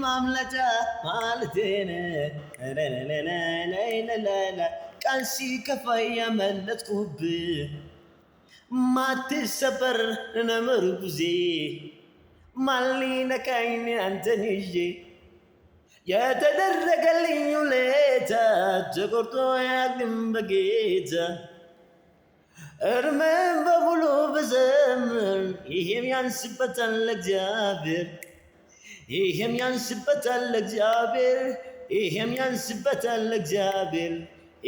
ማምለጫ ማለቴን ቀን ሲከፋይ ያመለጥኩብህ ማትሰበር ነምር ጉዜ ማን ሊነካኝ አንተን ይዤ የተደረገልኝ ውለታ ተቆርጦ አያልቅም በጌታ እርምን በሙሉ ብዘምር ይሄም ያንስበታል ለእግዚአብሔር ይሄም ያንስበታል ለእግዚአብሔር ይሄም ያንስበታል ለእግዚአብሔር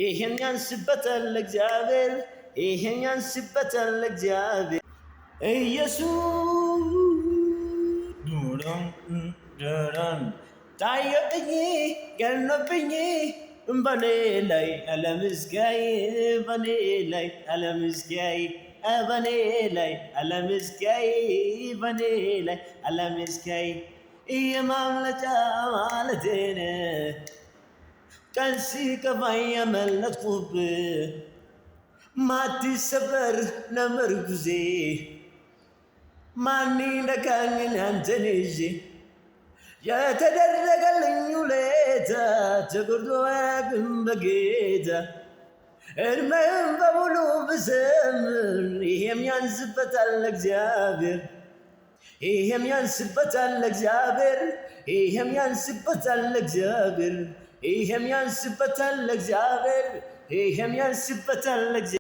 ይሄም ያንስበታል ለእግዚአብሔር ይሄም ያንስበታል ለእግዚአብሔር ኢየሱስ ዱራን ታየብኝ ገኖብኝ በኔ ላይ አለምስጋይ በኔ ላይ አለምስጋይ በኔ ላይ አለምስጋይ በኔ ላይ አለምስጋይ የማምለጫ ማለቴን ቀን ሲከፋኝ ያመለጥኩብህ ማትሰበር ነምር ጉዜ ማን ይነካኝ አንተን ይዤ የተደረገልኝ ውለታ ተቆርጦ አያልቅም በጌታ እድሜም በሙሉ ብዘምር ይሄም ያንስበታል ለእግዚአብሔር ይሄም ያንስበታል ለእግዚአብሔር ይሄም ያንስበታል ለእግዚአብሔር ይሄም ያንስበታል ለእግዚአብሔር ይሄም ያንስበታል ለእግዚአብሔር